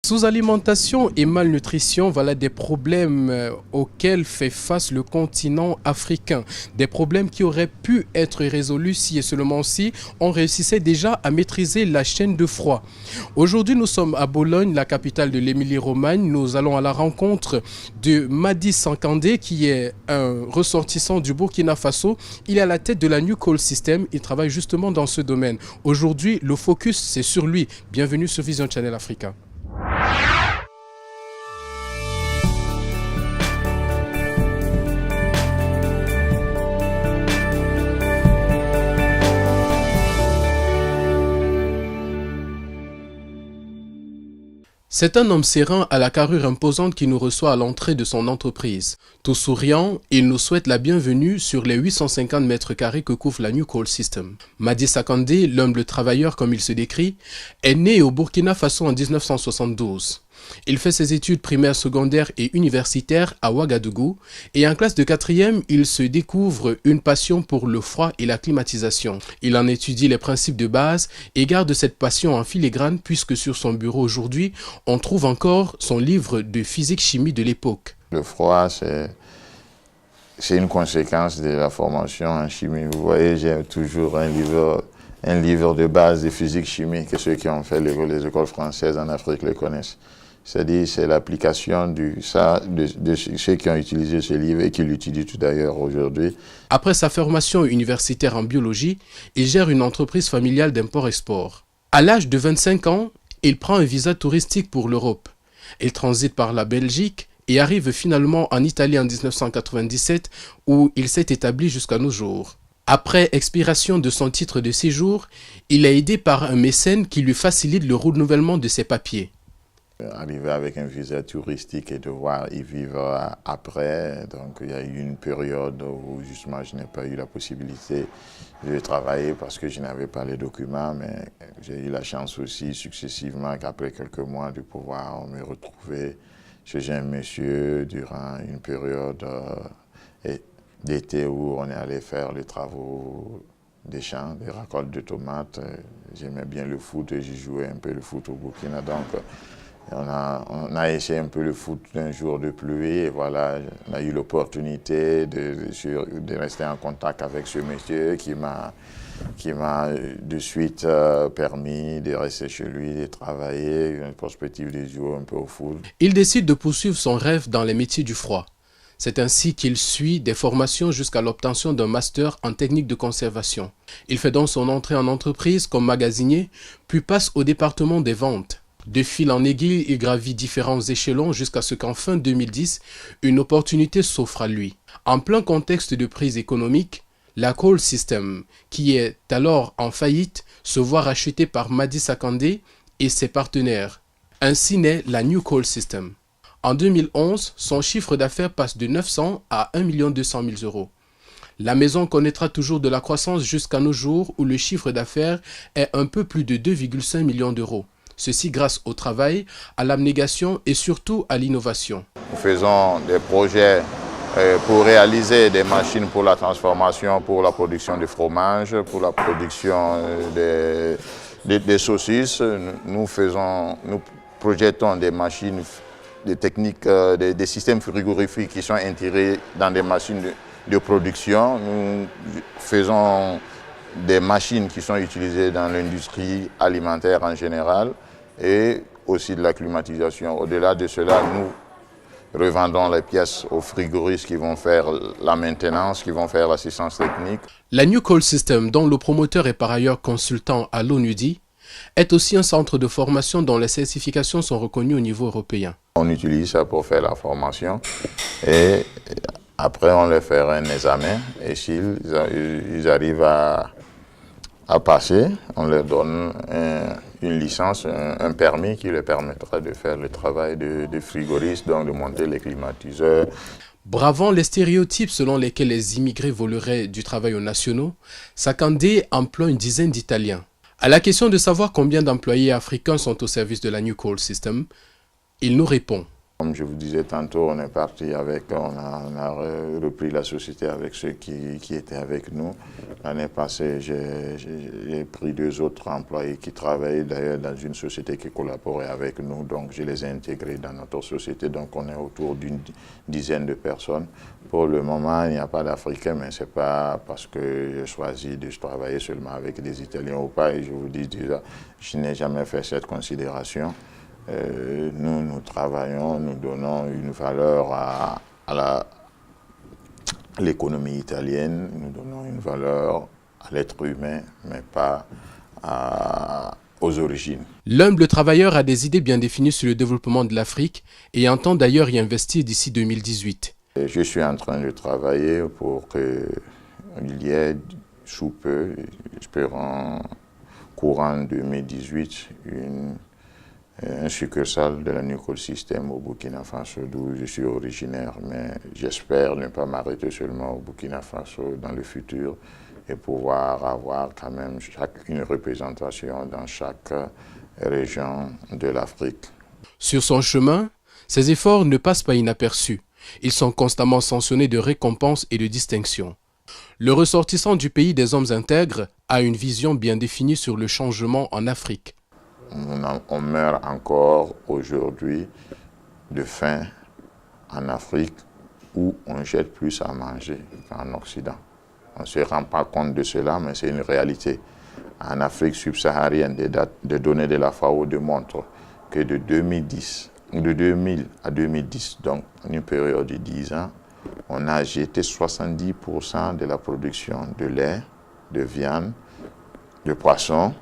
Sous-alimentation et malnutrition, voilà des problèmes auxquels fait face le continent africain. Des problèmes qui auraient pu être résolus si et seulement si on réussissait déjà à maîtriser la chaîne de froid. Aujourd'hui, nous sommes à Bologne, la capitale de l'Émilie-Romagne. Nous allons à la rencontre de Madi Sankandé, qui est un ressortissant du Burkina Faso. Il est à la tête de la New Coal System. Il travaille justement dans ce domaine. Aujourd'hui, le focus, c'est sur lui. Bienvenue sur Vision Channel Africa. C'est un homme serein à la carrure imposante qui nous reçoit à l'entrée de son entreprise. Tout souriant, il nous souhaite la bienvenue sur les 850 mètres carrés que couvre la New Coal System. Madi Sankandé, l'humble travailleur comme il se décrit, est né au Burkina Faso en 1972. Il fait ses études primaires, secondaires et universitaires à Ouagadougou et en classe de 4e, il se découvre une passion pour le froid et la climatisation. Il en étudie les principes de base et garde cette passion en filigrane puisque sur son bureau aujourd'hui, on trouve encore son livre de physique-chimie de l'époque. Le froid, c'est une conséquence de la formation en chimie. Vous voyez, j'ai toujours un livre de base de physique-chimie que ceux qui ont fait les écoles françaises en Afrique le connaissent. C'est-à-dire, c'est l'application de ceux qui ont utilisé ce livre et qui l'utilisent tout d'ailleurs aujourd'hui. Après sa formation universitaire en biologie, il gère une entreprise familiale d'import-export. À l'âge de 25 ans, il prend un visa touristique pour l'Europe. Il transite par la Belgique et arrive finalement en Italie en 1997 où il s'est établi jusqu'à nos jours. Après expiration de son titre de séjour, il est aidé par un mécène qui lui facilite le renouvellement de ses papiers. Arriver avec un visa touristique et devoir y vivre après, donc il y a eu une période où justement je n'ai pas eu la possibilité de travailler parce que je n'avais pas les documents, mais j'ai eu la chance aussi successivement qu'après quelques mois de pouvoir me retrouver chez un monsieur durant une période d'été où on est allé faire les travaux des champs, des récoltes de tomates. J'aimais bien le foot et j'ai joué un peu le foot au Burkina, donc on a essayé un peu le foot d'un jour de pluie et voilà, on a eu l'opportunité de rester en contact avec ce monsieur qui m'a de suite permis de rester chez lui, de travailler, une perspective de jouer un peu au foot. Il décide de poursuivre son rêve dans les métiers du froid. C'est ainsi qu'il suit des formations jusqu'à l'obtention d'un master en technique de conservation. Il fait donc son entrée en entreprise comme magasinier, puis passe au département des ventes. De fil en aiguille, il gravit différents échelons jusqu'à ce qu'en fin 2010, une opportunité s'offre à lui. En plein contexte de crise économique, la Coal System, qui est alors en faillite, se voit rachetée par Madi Sankandé et ses partenaires. Ainsi naît la New Coal System. En 2011, son chiffre d'affaires passe de 900 à 1 200 000 euros. La maison connaîtra toujours de la croissance jusqu'à nos jours où le chiffre d'affaires est un peu plus de 2,5 millions d'euros. Ceci grâce au travail, à l'abnégation et surtout à l'innovation. Nous faisons des projets pour réaliser des machines pour la transformation, pour la production de fromage, pour la production des saucisses. Nous projetons des machines, des techniques, des systèmes frigorifiques qui sont intégrés dans des machines de production. Nous faisons des machines qui sont utilisées dans l'industrie alimentaire en général et aussi de la climatisation. Au-delà de cela, nous revendons les pièces aux frigoristes qui vont faire la maintenance, qui vont faire l'assistance technique. La New Coal System, dont le promoteur est par ailleurs consultant à l'ONUDI, est aussi un centre de formation dont les certifications sont reconnues au niveau européen. On utilise ça pour faire la formation et après on leur fait un examen et s'ils arrivent à passer, on leur donne une licence, un permis qui leur permettra de faire le travail de frigoriste, donc de monter les climatiseurs. Bravant les stéréotypes selon lesquels les immigrés voleraient du travail aux nationaux, Sankandé emploie une dizaine d'Italiens. À la question de savoir combien d'employés africains sont au service de la New Coal System, il nous répond. Comme je vous disais tantôt, on est parti avec, on a repris la société avec ceux qui étaient avec nous. L'année passée, j'ai pris 2 autres employés qui travaillaient d'ailleurs dans une société qui collaborait avec nous. Donc je les ai intégrés dans notre société. Donc on est autour d'une dizaine de personnes. Pour le moment, il n'y a pas d'Africains, mais ce n'est pas parce que j'ai choisi de travailler seulement avec des Italiens ou pas. Et je vous dis déjà, je n'ai jamais fait cette considération. Nous travaillons, nous donnons une valeur à l'économie italienne, nous donnons une valeur à l'être humain, mais pas aux origines. L'humble travailleur a des idées bien définies sur le développement de l'Afrique et entend d'ailleurs y investir d'ici 2018. Je suis en train de travailler pour qu'il y ait sous peu, espérons courant 2018, un succursale de la Nucol System au Burkina Faso, d'où je suis originaire, mais j'espère ne pas m'arrêter seulement au Burkina Faso dans le futur et pouvoir avoir quand même une représentation dans chaque région de l'Afrique. Sur son chemin, ses efforts ne passent pas inaperçus. Ils sont constamment sanctionnés de récompenses et de distinctions. Le ressortissant du pays des hommes intègres a une vision bien définie sur le changement en Afrique. On meurt encore aujourd'hui de faim en Afrique où on jette plus à manger qu'en Occident. On ne se rend pas compte de cela, mais c'est une réalité. En Afrique subsaharienne, des données de la FAO démontrent que de 2000 à 2010, donc une période de 10 ans, on a jeté 70% de la production de lait, de viande, de poisson,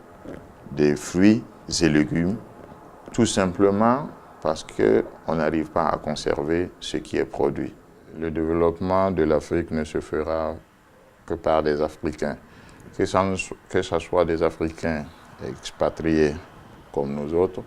des fruits et légumes, tout simplement parce qu'on n'arrive pas à conserver ce qui est produit. Le développement de l'Afrique ne se fera que par des Africains, que ce soit des Africains expatriés comme nous autres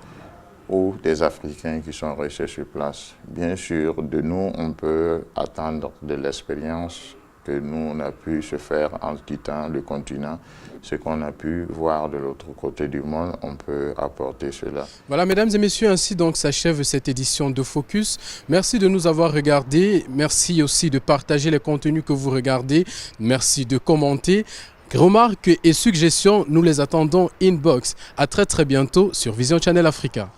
ou des Africains qui sont restés sur place. Bien sûr, de nous, on peut attendre de l'expérience que nous, on a pu se faire en quittant le continent. Ce qu'on a pu voir de l'autre côté du monde, on peut apporter cela. Voilà, mesdames et messieurs, ainsi donc s'achève cette édition de Focus. Merci de nous avoir regardés. Merci aussi de partager les contenus que vous regardez. Merci de commenter. Remarques et suggestions, nous les attendons inbox. À très bientôt sur Vision Channel Africa.